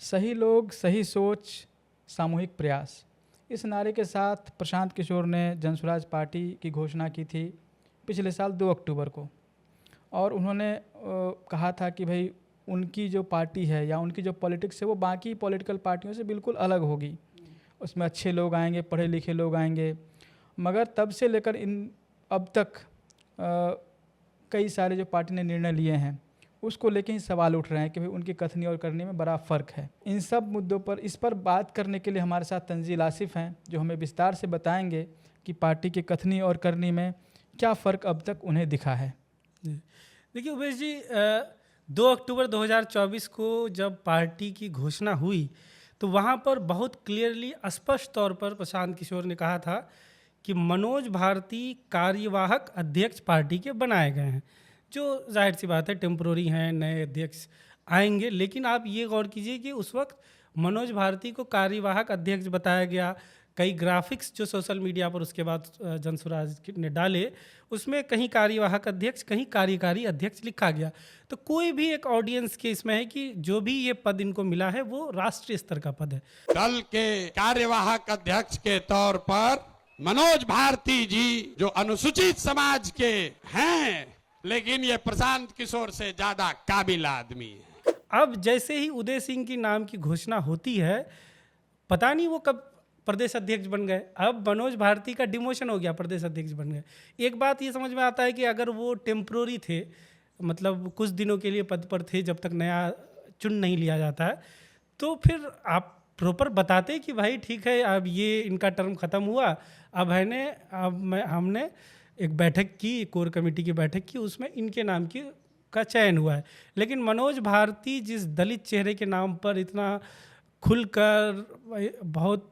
सही लोग, सही सोच, सामूहिक प्रयास, इस नारे के साथ प्रशांत किशोर ने जनसुराज पार्टी की घोषणा की थी पिछले साल 2 अक्टूबर को। और उन्होंने कहा था कि भाई उनकी जो पार्टी है या उनकी जो पॉलिटिक्स है वो बाकी पॉलिटिकल पार्टियों से बिल्कुल अलग होगी। उसमें अच्छे लोग आएंगे, पढ़े लिखे लोग आएंगे। मगर तब से लेकर अब तक कई सारे जो पार्टी ने निर्णय लिए हैं उसको लेके ही सवाल उठ रहे हैं कि भाई उनकी कथनी और करनी में बड़ा फ़र्क है। इन सब मुद्दों पर इस पर बात करने के लिए हमारे साथ तंजील आसिफ हैं, जो हमें विस्तार से बताएंगे कि पार्टी की कथनी और करनी में क्या फ़र्क अब तक उन्हें दिखा है। देखिए उमेश जी, 2 अक्टूबर 2024 को जब पार्टी की घोषणा हुई तो वहाँ पर बहुत क्लियरली स्पष्ट तौर पर प्रशांत किशोर ने कहा था कि मनोज भारती कार्यवाहक अध्यक्ष पार्टी के बनाए गए हैं, जो जाहिर सी बात है टेम्प्रोरी हैं, नए अध्यक्ष आएंगे। लेकिन आप ये गौर कीजिए कि उस वक्त मनोज भारती को कार्यवाहक अध्यक्ष बताया गया। कई ग्राफिक्स जो सोशल मीडिया पर उसके बाद जनसुराज ने डाले, उसमें कहीं कार्यवाहक अध्यक्ष, कहीं कार्यकारी अध्यक्ष लिखा गया। तो कोई भी एक ऑडियंस के इसमें है कि जो भी ये पद इनको मिला है वो राष्ट्रीय स्तर का पद है। दल के कार्यवाहक अध्यक्ष के तौर पर मनोज भारती जी जो अनुसूचित समाज के हैं, लेकिन ये प्रशांत किशोर से ज्यादा काबिल आदमी है। अब जैसे ही उदय सिंह की नाम की घोषणा होती है, पता नहीं वो कब प्रदेश अध्यक्ष बन गए। अब मनोज भारती का डिमोशन हो गया, प्रदेश अध्यक्ष बन गए। एक बात ये समझ में आता है कि अगर वो टेम्प्रोरी थे, मतलब कुछ दिनों के लिए पद पर थे जब तक नया चुन नहीं लिया जाता है, तो फिर आप प्रॉपर बताते कि भाई ठीक है अब ये इनका टर्म ख़त्म हुआ, अब है ने हमने एक बैठक की, कोर कमेटी की बैठक की, उसमें इनके नाम की का चयन हुआ है। लेकिन मनोज भारती जिस दलित चेहरे के नाम पर इतना खुलकर बहुत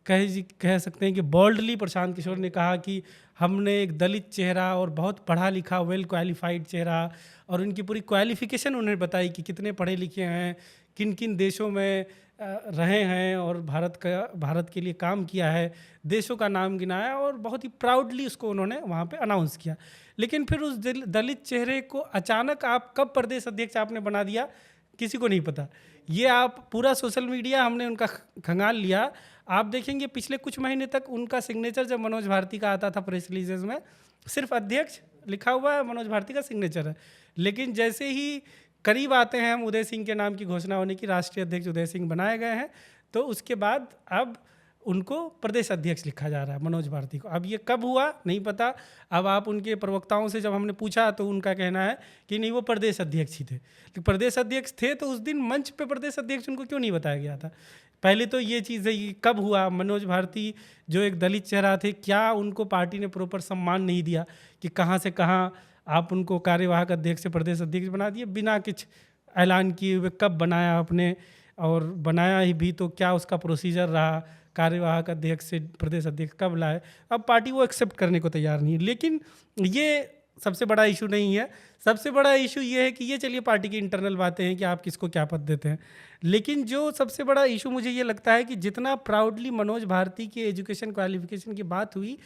कह सकते हैं कि बोल्डली प्रशांत किशोर ने कहा कि हमने एक दलित चेहरा और बहुत पढ़ा लिखा वेल क्वालिफाइड चेहरा, और उनकी पूरी क्वालिफिकेशन उन्हें बताई कि कितने पढ़े लिखे हैं, किन किन देशों में रहे हैं और भारत के लिए काम किया है, देशों का नाम गिनाया और बहुत ही प्राउडली उसको उन्होंने वहाँ पे अनाउंस किया। लेकिन फिर उस दलित चेहरे को अचानक आप कब प्रदेश अध्यक्ष आपने बना दिया, किसी को नहीं पता। ये आप पूरा सोशल मीडिया हमने उनका खंगाल लिया। आप देखेंगे पिछले कुछ महीने तक उनका सिग्नेचर जब मनोज भारती का आता था प्रेस रिलीजेस में, सिर्फ अध्यक्ष लिखा हुआ है, मनोज भारती का सिग्नेचर है। लेकिन जैसे ही करीब आते हैं हम उदय सिंह के नाम की घोषणा होने की, राष्ट्रीय अध्यक्ष उदय सिंह बनाए गए हैं, तो उसके बाद अब उनको प्रदेश अध्यक्ष लिखा जा रहा है मनोज भारती को। अब ये कब हुआ नहीं पता। अब आप उनके प्रवक्ताओं से जब हमने पूछा तो उनका कहना है कि नहीं, वो प्रदेश अध्यक्ष ही थे। तो प्रदेश अध्यक्ष थे तो उस दिन मंच पे प्रदेश अध्यक्ष उनको क्यों नहीं बताया गया था? पहले तो ये चीज़ है कि कब हुआ। मनोज भारती जो एक दलित चेहरा थे, क्या उनको पार्टी ने प्रॉपर सम्मान नहीं दिया कि कहाँ से कहाँ आप उनको कार्यवाहक अध्यक्ष से प्रदेश अध्यक्ष बना दिए बिना कुछ ऐलान किए हुए? कब बनाया आपने, और बनाया ही भी तो क्या उसका प्रोसीजर रहा, कार्यवाहक अध्यक्ष से प्रदेश अध्यक्ष कब लाए? अब पार्टी वो एक्सेप्ट करने को तैयार नहीं है। लेकिन ये सबसे बड़ा इशू नहीं है। सबसे बड़ा इशू ये है कि ये चलिए पार्टी की इंटरनल बातें हैं कि आप किसको क्या पद देते हैं। लेकिन जो सबसे बड़ा इशू मुझे ये लगता है कि जितना प्राउडली मनोज भारती की एजुकेशन क्वालिफिकेशन की बात हुई,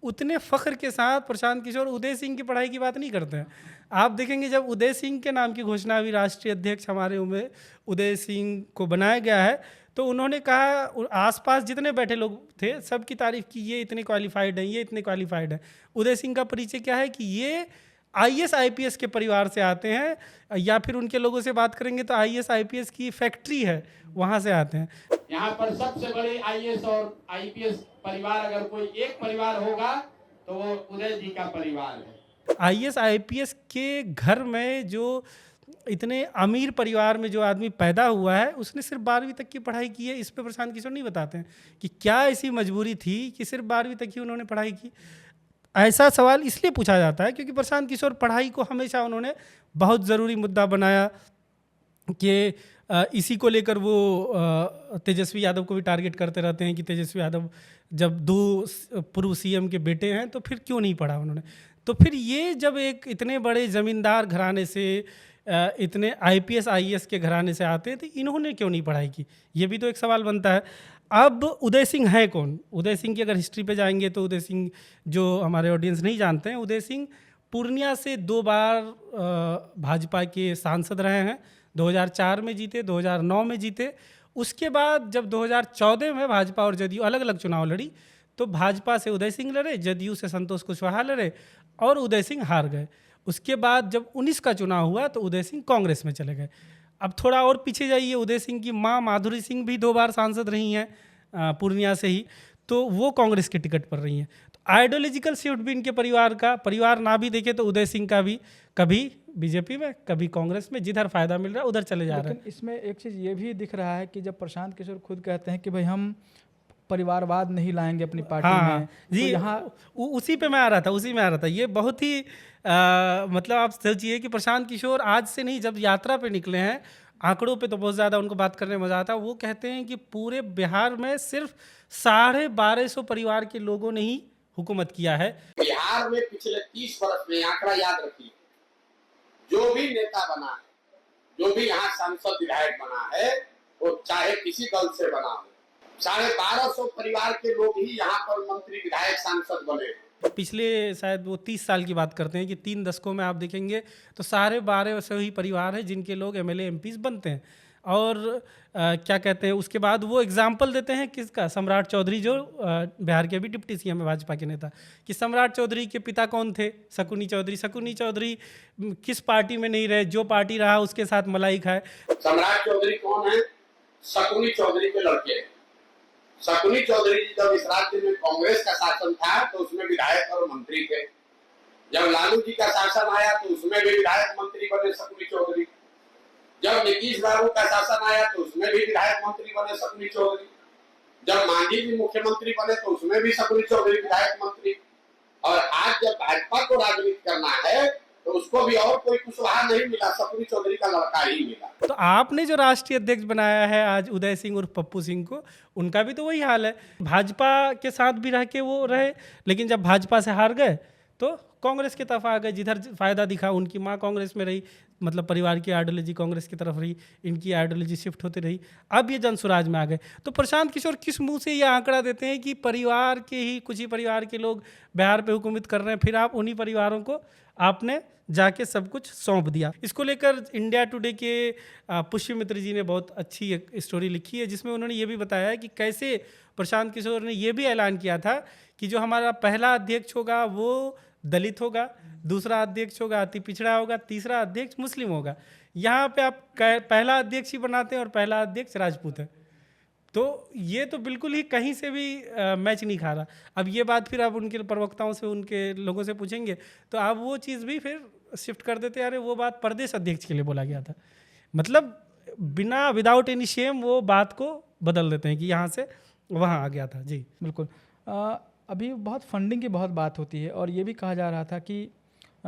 उतने फ़ख्र के साथ प्रशांत किशोर उदय सिंह की पढ़ाई की बात नहीं करते हैं। आप देखेंगे जब उदय सिंह के नाम की घोषणा हुई, राष्ट्रीय अध्यक्ष हमारे उदय सिंह को बनाया गया है, तो उन्होंने कहा, आसपास जितने बैठे लोग थे सबकी तारीफ़ की, ये इतने क्वालिफाइड हैं, ये इतने क्वालिफाइड हैं। उदय सिंह का परिचय क्या है कि ये आईएएस आईपीएस के परिवार से आते हैं, या फिर उनके लोगों से बात करेंगे तो आईएएस आईपीएस की फैक्ट्री है, वहाँ से आते हैं। यहाँ पर सबसे बड़े आईएएस और आईपीएस परिवार अगर कोई एक परिवार होगा तो वो उदय जी का परिवार है। आईएएस आईपीएस के घर में जो इतने अमीर परिवार में जो आदमी पैदा हुआ है, उसने सिर्फ 12वीं तक की पढ़ाई की है। इस पे प्रशांत किशोर नहीं बताते हैं कि क्या ऐसी मजबूरी थी कि सिर्फ 12वीं तक ही उन्होंने पढ़ाई की। ऐसा सवाल इसलिए पूछा जाता है क्योंकि प्रशांत किशोर पढ़ाई को हमेशा उन्होंने बहुत ज़रूरी मुद्दा बनाया कि इसी को लेकर वो तेजस्वी यादव को भी टारगेट करते रहते हैं कि तेजस्वी यादव जब 2 पूर्व सीएम के बेटे हैं तो फिर क्यों नहीं पढ़ा उन्होंने। तो फिर ये जब एक इतने बड़े ज़मींदार घराने से, इतने आईपीएस आईएएस के घराने से आते हैं, तो इन्होंने क्यों नहीं पढ़ाई की, ये भी तो एक सवाल बनता है। अब उदय सिंह है कौन? उदय सिंह की अगर हिस्ट्री पे जाएंगे तो उदय सिंह, जो हमारे ऑडियंस नहीं जानते हैं, उदय सिंह पूर्णिया से 2 बार भाजपा के सांसद रहे हैं। 2004 में जीते, 2009 में जीते, उसके बाद जब 2014 में भाजपा और जदयू अलग अलग चुनाव लड़ी, तो भाजपा से उदय सिंह लड़े, जदयू से संतोष कुशवाहा लड़े और उदय सिंह हार गए। उसके बाद जब 19 का चुनाव हुआ तो उदय सिंह कांग्रेस में चले गए। अब थोड़ा और पीछे जाइए, उदय सिंह की माँ माधुरी सिंह भी 2 बार सांसद रही हैं पूर्णिया से ही, तो वो कांग्रेस के टिकट पर रही हैं। तो आइडियोलॉजिकल शिफ्ट भी इनके परिवार ना भी देखे तो उदय सिंह का भी कभी बीजेपी में कभी कांग्रेस में, जिधर फायदा मिल रहा है उधर चले जा रहे हैं। लेकिन इसमें एक चीज़ ये भी दिख रहा है कि जब प्रशांत किशोर खुद कहते हैं कि भाई हम परिवारवाद नहीं लाएंगे अपनी पार्टी में, जी, तो यहाँ उसी पे मैं आ रहा था। ये बहुत ही मतलब आप सोचिए कि प्रशांत किशोर आज से नहीं, जब यात्रा पे निकले हैं, आंकड़ों पे तो बहुत ज़्यादा उनको बात करने में मज़ा आता है। वो कहते हैं कि पूरे बिहार में सिर्फ 1250 परिवार के लोगों ने ही हुकूमत किया है। बिहार में पिछले 30 वर्ष में, आंकड़ा याद रखिए, जो भी नेता बना है, जो भी यहाँ सांसद विधायक बना है, वो चाहे किसी दल से बना हो, 1250 परिवार के लोग ही यहाँ पर मंत्री विधायक सांसद बने। पिछले शायद वो 30 साल की बात करते हैं कि 3 दशकों में आप देखेंगे तो 1250 ही परिवार है जिनके लोग एमएलए एमपीज बनते हैं। और क्या कहते हैं, उसके बाद वो एग्जाम्पल देते हैं किसका, सम्राट चौधरी, जो बिहार के अभी डिप्टी सीएम है भाजपा के नेता, कि सम्राट चौधरी के पिता कौन थे, शकुनी चौधरी। शकुनी चौधरी किस पार्टी में नहीं रहे, जो पार्टी रहा उसके साथ मलाई खाए। सम्राट चौधरी कौन है? शकुनी चौधरी के लड़के हैं। शकुनी चौधरी जी जब इस राज्य में कांग्रेस का शासन था तो उसमें विधायक और मंत्री थे। जब लालू जी का शासन आया तो उसमें भी विधायक मंत्री बने शकुनी चौधरी। जब नीतीश बाबू का शासन आया तो उसमें भी विधायक मंत्री बने शकुनी चौधरी। जब मांझी जी मुख्यमंत्री बने तो उसमें भी शकुनी चौधरी विधायक मंत्री। और आज जब भाजपा को राजनीति करना है तो उसको भी और कोई कुशवाहा नहीं मिला, शकुनी चौधरी का लड़का ही मिला। तो आपने जो राष्ट्रीय अध्यक्ष बनाया है आज उदय सिंह और पप्पू सिंह को, उनका भी तो वही हाल है। भाजपा के साथ भी रह के वो रहे, लेकिन जब भाजपा से हार गए तो कांग्रेस की तरफ आ गए। जिधर फायदा दिखा, उनकी माँ कांग्रेस में रही, मतलब परिवार की आइडियोलॉजी कांग्रेस की तरफ रही, इनकी आइडियोलॉजी शिफ्ट होती रही। अब ये जनसुराज में आ गए। तो प्रशांत किशोर किस मुंह से ये आंकड़ा देते हैं कि परिवार के ही कुछ ही परिवार के लोग बिहार पे हुकूमत कर रहे हैं, फिर आप उन्हीं परिवारों को आपने जाके सब कुछ सौंप दिया। इसको लेकर इंडिया टुडे के पुष्य मित्र जी ने बहुत अच्छी एक स्टोरी लिखी है, जिसमें उन्होंने ये भी बताया है कि कैसे प्रशांत किशोर ने ये भी ऐलान किया था कि जो हमारा पहला अध्यक्ष होगा वो दलित होगा, दूसरा अध्यक्ष होगा अति पिछड़ा होगा, तीसरा अध्यक्ष मुस्लिम होगा। यहाँ पे आप पहला अध्यक्ष ही बनाते हैं और पहला अध्यक्ष राजपूत है। तो ये तो बिल्कुल ही कहीं से भी मैच नहीं खा रहा। अब ये बात फिर आप उनके प्रवक्ताओं से, उनके लोगों से पूछेंगे तो आप वो चीज़ भी फिर शिफ्ट कर देते, अरे वो बात प्रदेश अध्यक्ष के लिए बोला गया था। मतलब बिना विदाउट एनी शेम वो बात को बदल देते हैं कि यहाँ से वहाँ आ गया था। जी बिल्कुल। अभी बहुत फंडिंग की बहुत बात होती है और ये भी कहा जा रहा था कि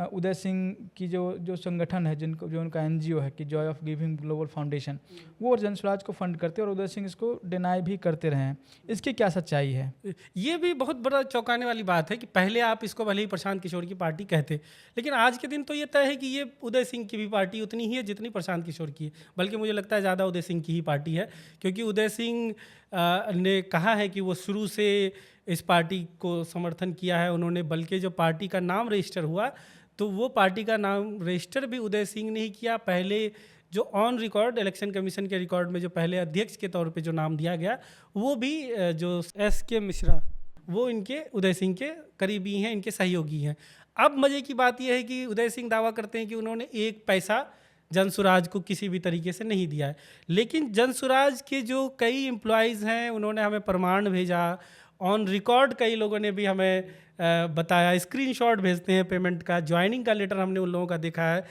उदय सिंह की जो संगठन है, जो उनका एनजीओ है कि Joy of giving global foundation, वो जनसुराज को फंड करते हैं और उदय सिंह इसको डिनाई भी करते रहे हैं। इसकी क्या सच्चाई है? ये भी बहुत बड़ा चौंकाने वाली बात है कि पहले आप इसको भले ही प्रशांत किशोर की पार्टी कहते, लेकिन आज के दिन तो ये तय है कि ये उदय सिंह की भी पार्टी उतनी ही है जितनी प्रशांत किशोर की है। बल्कि मुझे लगता है ज़्यादा उदय सिंह की ही पार्टी है, क्योंकि उदय सिंह ने कहा है कि वो शुरू से इस पार्टी को समर्थन किया है उन्होंने। बल्कि जो पार्टी का नाम रजिस्टर हुआ तो वो पार्टी का नाम रजिस्टर भी उदय सिंह ने ही किया। पहले जो ऑन रिकॉर्ड इलेक्शन कमीशन के रिकॉर्ड में जो पहले अध्यक्ष के तौर पे जो नाम दिया गया, वो भी जो SK मिश्रा, वो इनके उदय सिंह के करीबी हैं, इनके सहयोगी हैं। अब मज़े की बात यह है कि उदय सिंह दावा करते हैं कि उन्होंने 1 पैसा जनसुराज को किसी भी तरीके से नहीं दिया है, लेकिन जनसुराज के जो कई एम्प्लॉयज़ हैं उन्होंने हमें प्रमाण भेजा, ऑन रिकॉर्ड कई लोगों ने भी हमें बताया, स्क्रीनशॉट भेजते हैं पेमेंट का, ज्वाइनिंग का लेटर हमने उन लोगों का देखा है।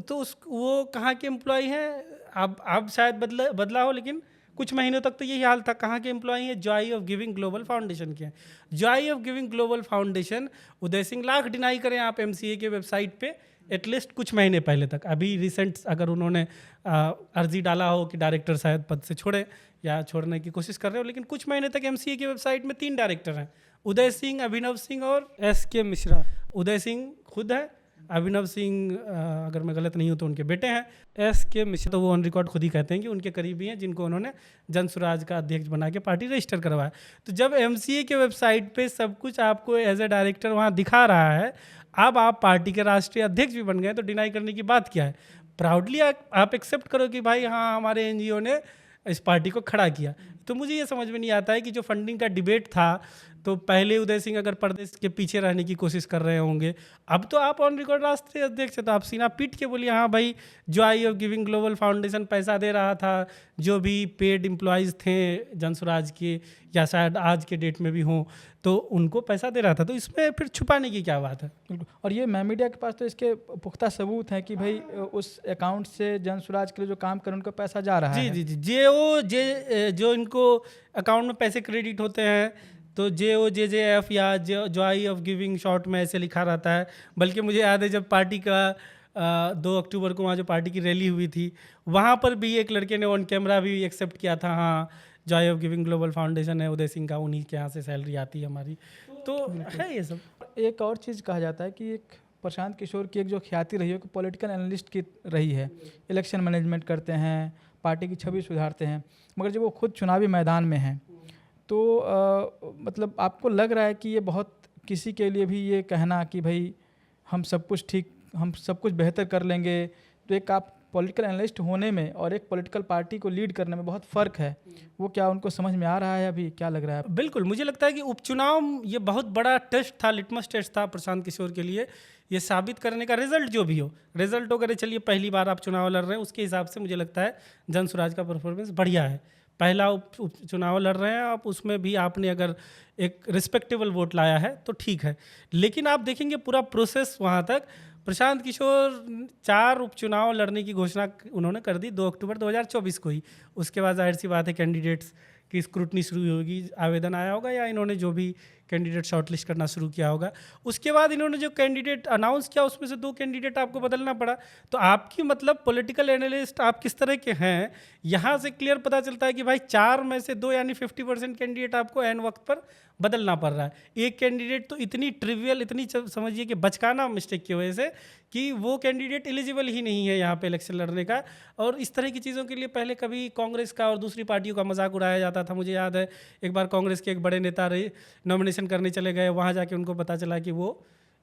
तो वो कहाँ के एम्प्लॉय हैं? अब शायद बदला हो, लेकिन कुछ महीनों तक तो यही हाल था। कहाँ के एम्प्लॉय हैं? Joy of giving global foundation के हैं। Joy of giving global foundation, Uday Singh lakh deny करें आप MCA के वेबसाइट पे, एटलीस्ट कुछ महीने पहले तक, अभी रिसेंट अगर उन्होंने अर्जी डाला हो कि डायरेक्टर शायद पद से छोड़े या छोड़ने की कोशिश कर रहे हो, लेकिन कुछ महीने तक MCA की वेबसाइट में 3 डायरेक्टर हैं, उदय सिंह, अभिनव सिंह और SK मिश्रा। उदय सिंह खुद है, अभिनव सिंह अगर मैं गलत नहीं हूँ तो उनके बेटे हैं, SK मिश्रा तो वो ऑन रिकॉर्ड खुद ही कहते हैं कि उनके करीबी हैं, जिनको उन्होंने जनसुराज का अध्यक्ष बना के पार्टी रजिस्टर करवाया। तो जब MCA के वेबसाइट पे सब कुछ आपको एज ए डायरेक्टर वहाँ दिखा रहा है, अब आप पार्टी के राष्ट्रीय अध्यक्ष भी बन गए, तो डिनाई करने की बात क्या है? प्राउडली आप एक्सेप्ट करो कि भाई हाँ, हमारे NGO ने इस पार्टी को खड़ा किया। तो मुझे ये समझ में नहीं आता है कि जो फंडिंग का डिबेट था, तो पहले उदय सिंह अगर प्रदेश के पीछे रहने की कोशिश कर रहे होंगे, अब तो आप ऑन रिकॉर्ड राष्ट्रीय अध्यक्ष हैं, तो आप सीना पीट के बोलिए हाँ भाई, जो आई ऑफ गिविंग ग्लोबल फाउंडेशन पैसा दे रहा था, जो भी पेड एम्प्लॉयज़ थे जनसुराज के या शायद आज के डेट में भी हों, तो उनको पैसा दे रहा था, तो इसमें फिर छुपाने की क्या बात है? बिल्कुल। और ये मैं मीडिया के पास तो इसके पुख्ता सबूत हैं कि भाई उस अकाउंट से जनसुराज के लिए जो काम कर उनको पैसा जा रहा जी है। जी जी जो इनको अकाउंट में पैसे क्रेडिट होते हैं, तो JOJJF या जो आई ऑफ गिविंग शॉर्ट में ऐसे लिखा रहता है। बल्कि मुझे याद है जब पार्टी का 2 अक्टूबर को वहाँ जो पार्टी की रैली हुई थी, वहाँ पर भी एक लड़के ने ऑन कैमरा भी एक्सेप्ट किया था, हाँ जो आई ऑफ गिविंग ग्लोबल फाउंडेशन है उदय सिंह का, उन्हीं के यहाँ से सैलरी आती है हमारी। तो है ये सब। एक और चीज़ कहा जाता है कि एक प्रशांत किशोर की एक जो ख्याति रही है कि पॉलिटिकल एनालिस्ट की रही है, इलेक्शन मैनेजमेंट करते हैं, पार्टी की छवि सुधारते हैं, मगर जब वो खुद चुनावी मैदान में हैं तो मतलब आपको लग रहा है कि ये बहुत किसी के लिए भी ये कहना कि भाई हम सब कुछ बेहतर कर लेंगे, तो एक आप पॉलिटिकल एनालिस्ट होने में और एक पॉलिटिकल पार्टी को लीड करने में बहुत फ़र्क है, वो क्या उनको समझ में आ रहा है अभी, क्या लग रहा है? बिल्कुल, मुझे लगता है कि उपचुनाव ये बहुत बड़ा टेस्ट था, लिटमस टेस्ट था प्रशांत किशोर के लिए, ये साबित करने का रिजल्ट जो भी हो, रिजल्ट अगर चलिए पहली बार आप चुनाव लड़ रहे हैं, उसके हिसाब से मुझे लगता है जनसुराज का परफॉर्मेंस बढ़िया है। पहला उपचुनाव लड़ रहे हैं आप, उसमें भी आपने अगर एक रिस्पेक्टेबल वोट लाया है तो ठीक है। लेकिन आप देखेंगे पूरा प्रोसेस वहाँ तक, प्रशांत किशोर 4 उपचुनाव लड़ने की घोषणा उन्होंने कर दी 2 अक्टूबर 2024 को ही। उसके बाद जाहिर सी बात है कैंडिडेट्स की स्क्रूटनी शुरू होगी, आवेदन आया होगा या इन्होंने जो भी कैंडिडेट शॉर्टलिस्ट करना शुरू किया होगा। उसके बाद इन्होंने जो कैंडिडेट अनाउंस किया उसमें से 2 कैंडिडेट आपको बदलना पड़ा। तो आपकी मतलब पॉलिटिकल एनालिस्ट आप किस तरह के हैं, यहाँ से क्लियर पता चलता है कि भाई 4 में से 2 यानी 50% कैंडिडेट आपको एन वक्त पर बदलना पड़ रहा है। एक कैंडिडेट तो इतनी ट्रिवियल, इतनी समझिए कि बचकाना मिस्टेक की वजह से कि वो कैंडिडेट एलिजिबल ही नहीं है यहाँ पे इलेक्शन लड़ने का। और इस तरह की चीज़ों के लिए पहले कभी कांग्रेस का और दूसरी पार्टियों का मजाक उड़ाया जाता था। मुझे याद है एक बार कांग्रेस के एक बड़े नेता नॉमिनेशन करने चले गए, वहाँ जाके उनको पता चला कि वो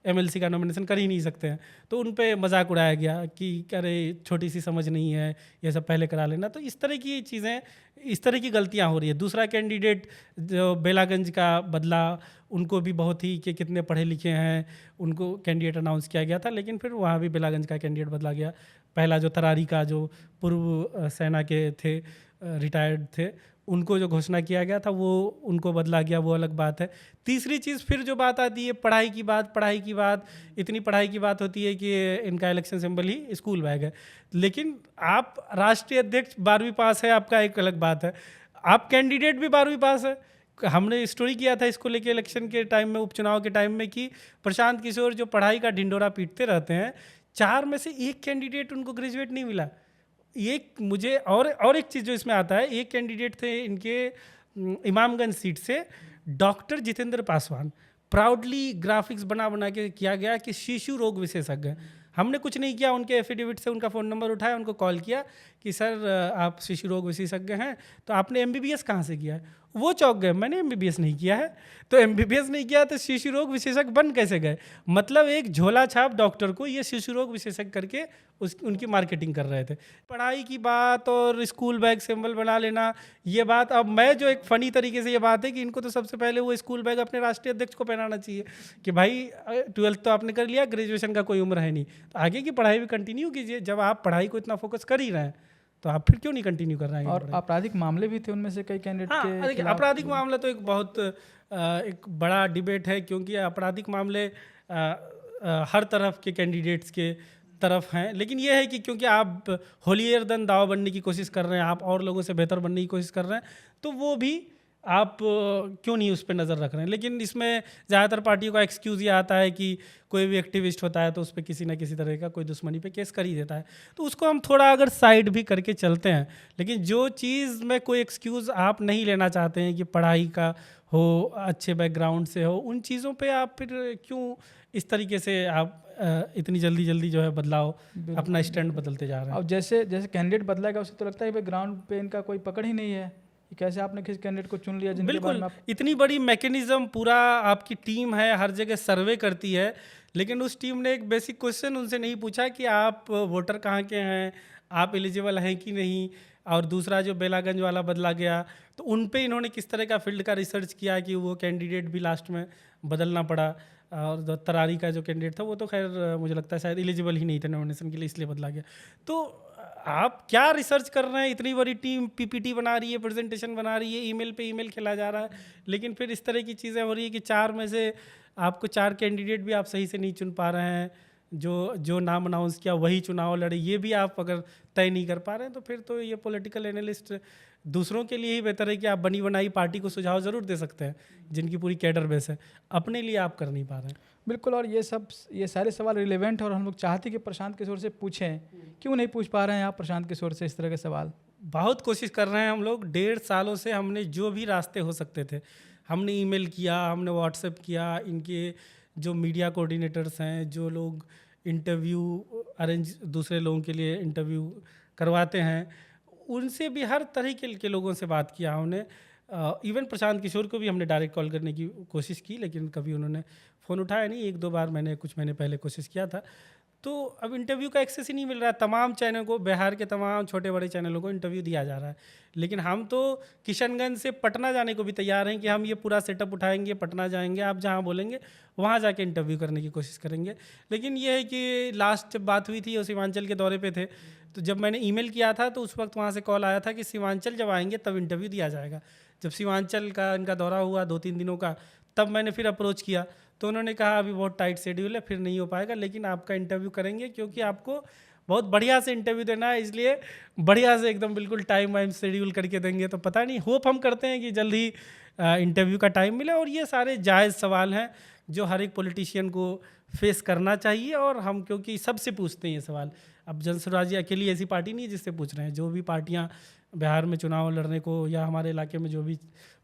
MLC का नॉमिनेशन कर ही नहीं सकते हैं, तो उन पे मजाक उड़ाया गया कि अरे छोटी सी समझ नहीं है, ये सब पहले करा लेना। तो इस तरह की चीज़ें, इस तरह की गलतियां हो रही है। दूसरा कैंडिडेट जो बेलागंज का बदला, उनको भी बहुत ही कि कितने पढ़े लिखे हैं, उनको कैंडिडेट अनाउंस किया गया था, लेकिन फिर वहाँ भी बेलागंज का कैंडिडेट बदला गया। पहला जो तरारी का जो पूर्व सेना के थे, रिटायर्ड थे, उनको जो घोषणा किया गया था वो उनको बदला गया, वो अलग बात है। तीसरी चीज़ फिर जो बात आती है पढ़ाई की बात, इतनी पढ़ाई की बात होती है कि इनका इलेक्शन सिंबल ही स्कूल बैग है। लेकिन आप राष्ट्रीय अध्यक्ष 12वीं पास है, आपका एक अलग बात है, आप कैंडिडेट भी 12वीं पास है। हमने स्टोरी किया था इसको लेके इलेक्शन के टाइम में, उपचुनाव के टाइम में, कि प्रशांत किशोर जो पढ़ाई का ढिंडोरा पीटते रहते हैं, 4 में से 1 कैंडिडेट उनको ग्रेजुएट नहीं मिला। एक मुझे और एक चीज़ जो इसमें आता है, एक कैंडिडेट थे इनके इमामगंज सीट से doctor Jitendra Paswan, proudly graphics बना के किया गया कि शिशु रोग विशेषज्ञ। हमने कुछ नहीं किया, उनके एफिडेविट से उनका फ़ोन नंबर उठाया, उनको कॉल किया कि सर आप शिशु रोग विशेषज्ञ हैं, तो आपने MBBS कहाँ से किया है? वो चौंक गए, मैंने MBBS नहीं किया है। तो MBBS नहीं किया तो शिशु रोग विशेषज्ञ बन कैसे गए? मतलब एक झोला छाप डॉक्टर को ये शिशु रोग विशेषज्ञ करके उनकी मार्केटिंग कर रहे थे। पढ़ाई की बात और स्कूल बैग सिंबल बना लेना, ये बात, अब मैं जो एक फ़नी तरीके से ये बात है कि इनको तो सबसे पहले वो स्कूल बैग अपने राष्ट्रीय अध्यक्ष को पहनाना चाहिए कि भाई 12th तो आपने कर लिया, ग्रेजुएशन का कोई उम्र है नहीं, तो आगे की पढ़ाई भी कंटिन्यू कीजिए। जब आप पढ़ाई को इतना फोकस कर ही रहे हैं तो आप फिर क्यों नहीं कंटिन्यू कर रहे हैं? और आपराधिक मामले भी थे उनमें से कई कैंडिडेट के खिलाफ। आपराधिक मामला तो एक बहुत एक बड़ा डिबेट है, क्योंकि आपराधिक मामले हर तरफ के कैंडिडेट्स के तरफ हैं। लेकिन ये है कि क्योंकि आप होलियर देन दाव बनने की कोशिश कर रहे हैं, आप और लोगों से बेहतर बनने की कोशिश कर रहे हैं, तो वो भी आप क्यों नहीं उस पर नज़र रख रहे हैं। लेकिन इसमें ज़्यादातर पार्टियों का एक्सक्यूज़ ये आता है कि कोई भी एक्टिविस्ट होता है तो उस पर किसी ना किसी तरह का कोई दुश्मनी पे केस कर ही देता है, तो उसको हम थोड़ा अगर साइड भी करके चलते हैं। लेकिन जो चीज़ में कोई एक्सक्यूज़ आप नहीं लेना चाहते हैं कि पढ़ाई का हो, अच्छे बैकग्राउंड से हो, उन चीज़ों पे आप फिर क्यों इस तरीके से आप इतनी जल्दी जो है बदलाव, अपना स्टैंड बदलते जा रहे हैं। अब जैसे कैंडिडेट बदला गया, उससे तो लगता है कि ग्राउंड पे इनका कोई पकड़ ही नहीं है, कैसे आपने किस कैंडिडेट को चुन लिया जिनके बारे में इतनी बड़ी मैकेनिज्म, पूरा आपकी टीम है, हर जगह सर्वे करती है, लेकिन उस टीम ने एक बेसिक क्वेश्चन उनसे नहीं पूछा कि आप वोटर कहाँ के हैं, आप एलिजिबल हैं कि नहीं, और दूसरा जो बेलागंज वाला बदला गया, तो उन पे इन्होंने किस तरह का फील्ड का रिसर्च किया कि वो कैंडिडेट भी लास्ट में बदलना पड़ा। और तरारी का जो कैंडिडेट था वो तो खैर मुझे लगता है शायद एलिजिबल ही नहीं था नॉमिनेशन के लिए, इसलिए बदला गया। तो आप क्या रिसर्च कर रहे हैं? इतनी बड़ी टीम पीपीटी बना रही है, प्रेजेंटेशन बना रही है, ईमेल पे ईमेल खेला जा रहा है, लेकिन फिर इस तरह की चीज़ें हो रही है कि 4 में से आपको 4 कैंडिडेट भी आप सही से नहीं चुन पा रहे हैं। जो नाम अनाउंस किया वही चुनाव लड़े, ये भी आप अगर तय नहीं कर पा रहे हैं, तो फिर तो ये पॉलिटिकल एनालिस्ट दूसरों के लिए ही बेहतर है कि आप बनी बनाई पार्टी को सुझाव ज़रूर दे सकते हैं जिनकी पूरी कैडर बेस है, अपने लिए आप कर नहीं पा रहे हैं। बिल्कुल, और ये सारे सवाल रिलेवेंट है और हम लोग चाहते हैं कि प्रशांत किशोर से पूछें, क्यों नहीं पूछ पा रहे हैं आप प्रशांत किशोर से इस तरह के सवाल? बहुत कोशिश कर रहे हैं हम लोग, 1.5 सालों से हमने जो भी रास्ते हो सकते थे हमने ईमेल किया, हमने व्हाट्सएप किया, इनके जो मीडिया कोऑर्डिनेटर्स हैं, जो लोग इंटरव्यू अरेंज दूसरे लोगों के लिए इंटरव्यू करवाते हैं, उनसे भी हर तरह के लोगों से बात किया हमने। इवन प्रशांत किशोर को भी हमने डायरेक्ट कॉल करने की कोशिश की, लेकिन कभी उन्होंने फ़ोन उठाया नहीं। 1-2 बार मैंने कुछ महीने पहले कोशिश किया था। तो अब इंटरव्यू का एक्सेस ही नहीं मिल रहा है। तमाम चैनल को, बिहार के तमाम छोटे बड़े चैनलों को इंटरव्यू दिया जा रहा है, लेकिन हम तो किशनगंज से पटना जाने को भी तैयार हैं कि हम ये पूरा सेटअप उठाएंगे, पटना जाएंगे, आप जहाँ बोलेंगे वहाँ जाके इंटरव्यू करने की कोशिश करेंगे। लेकिन ये है कि लास्ट जब बात हुई थी और सीमांचल के दौरे पे थे, तो जब मैंने ईमेल किया था तो उस वक्त वहाँ से कॉल आया था कि सीमांचल जब आएंगे तब इंटरव्यू दिया जाएगा। जब सीमांचल का इनका दौरा हुआ 2-3 दिनों का, तब मैंने फिर अप्रोच किया, तो उन्होंने कहा अभी बहुत टाइट शेड्यूल है, फिर नहीं हो पाएगा, लेकिन आपका इंटरव्यू करेंगे क्योंकि आपको बहुत बढ़िया से इंटरव्यू देना है, इसलिए बढ़िया से एकदम बिल्कुल टाइम वाइम शेड्यूल करके देंगे। तो पता नहीं, होप हम करते हैं कि जल्द ही इंटरव्यू का टाइम मिले। और ये सारे जायज़ सवाल हैं जो हर एक पॉलिटिशियन को फेस करना चाहिए, और हम क्योंकि सबसे पूछते हैं ये सवाल। अब जनसुराज अकेली ऐसी पार्टी नहीं है जिससे पूछ रहे हैं, जो भी पार्टियाँ बिहार में चुनाव लड़ने को या हमारे इलाके में जो भी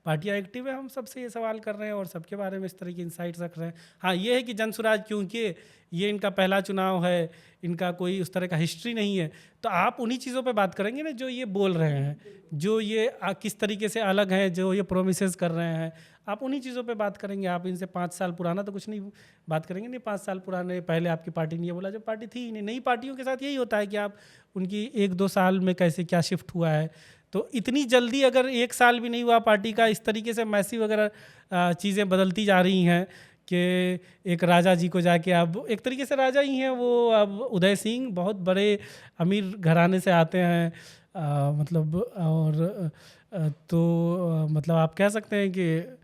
पार्टियां एक्टिव है, हम सबसे ये सवाल कर रहे हैं और सबके बारे में इस तरह की इंसाइट्स रख रहे हैं। हाँ, ये है कि जनसुराज क्योंकि ये इनका पहला चुनाव है, इनका कोई उस तरह का हिस्ट्री नहीं है, तो आप उन्हीं चीज़ों पे बात करेंगे ना जो ये बोल रहे हैं, जो ये किस तरीके से अलग हैं, जो ये प्रोमिसेस कर रहे हैं, आप उन्हीं चीज़ों पे बात करेंगे। आप इनसे 5 साल पुराना तो कुछ नहीं बात करेंगे। नहीं, 5 साल पुराने पहले आपकी पार्टी ने ये बोला, जब पार्टी थी ही नहीं। नई पार्टियों के साथ यही होता है कि आप उनकी 1-2 साल में कैसे क्या शिफ्ट हुआ है। तो इतनी जल्दी अगर 1 साल भी नहीं हुआ पार्टी का, इस तरीके से मैसिव वगैरह चीज़ें बदलती जा रही हैं कि एक राजा जी को जाके, अब एक तरीके से राजा ही हैं वो, अब उदय सिंह बहुत बड़े अमीर घराने से आते हैं, मतलब और तो मतलब आप कह सकते हैं कि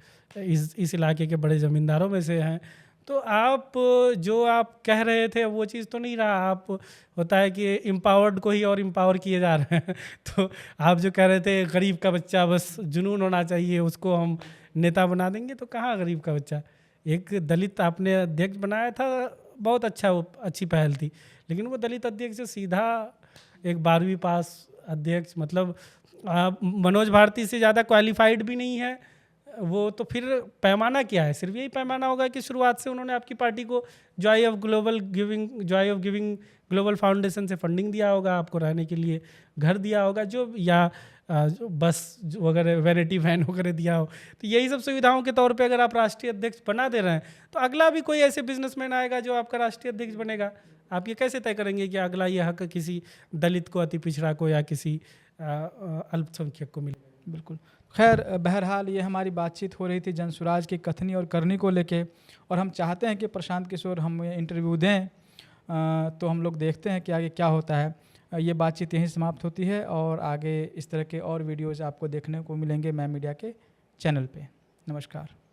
इस इलाके के बड़े ज़मींदारों में से हैं। तो आप जो आप कह रहे थे वो चीज़ तो नहीं रहा। आप होता है कि एम्पावर्ड को ही और एम्पावर किए जा रहे हैं। तो आप जो कह रहे थे गरीब का बच्चा बस जुनून होना चाहिए, उसको हम नेता बना देंगे, तो कहाँ गरीब का बच्चा। एक दलित आपने अध्यक्ष बनाया था, बहुत अच्छी पहल थी, लेकिन वो दलित अध्यक्ष सीधा एक 12वीं पास अध्यक्ष, मतलब मनोज भारती से ज़्यादा क्वालिफाइड भी नहीं है वो। तो फिर पैमाना क्या है? सिर्फ यही पैमाना होगा कि शुरुआत से उन्होंने आपकी पार्टी को Joy of giving global foundation से फंडिंग दिया होगा, आपको रहने के लिए घर दिया होगा, जो या बस वगैरह वैनिटी वैन वगैरह दिया हो। तो यही सब सुविधाओं के तौर पे अगर आप राष्ट्रीय अध्यक्ष बना दे रहे हैं, तो अगला भी कोई ऐसे बिजनेसमैन आएगा जो आपका राष्ट्रीय अध्यक्ष बनेगा। आप ये कैसे तय करेंगे कि अगला ये हक किसी दलित को, अति पिछड़ा को या किसी अल्पसंख्यक को मिले? बिल्कुल। खैर, बहरहाल ये हमारी बातचीत हो रही थी जनसुराज की कथनी और करनी को लेके, और हम चाहते हैं कि प्रशांत किशोर हमें इंटरव्यू दें। तो हम लोग देखते हैं कि आगे क्या होता है। ये बातचीत यहीं समाप्त होती है, और आगे इस तरह के और वीडियोज़ आपको देखने को मिलेंगे मैम मीडिया के चैनल पे। नमस्कार।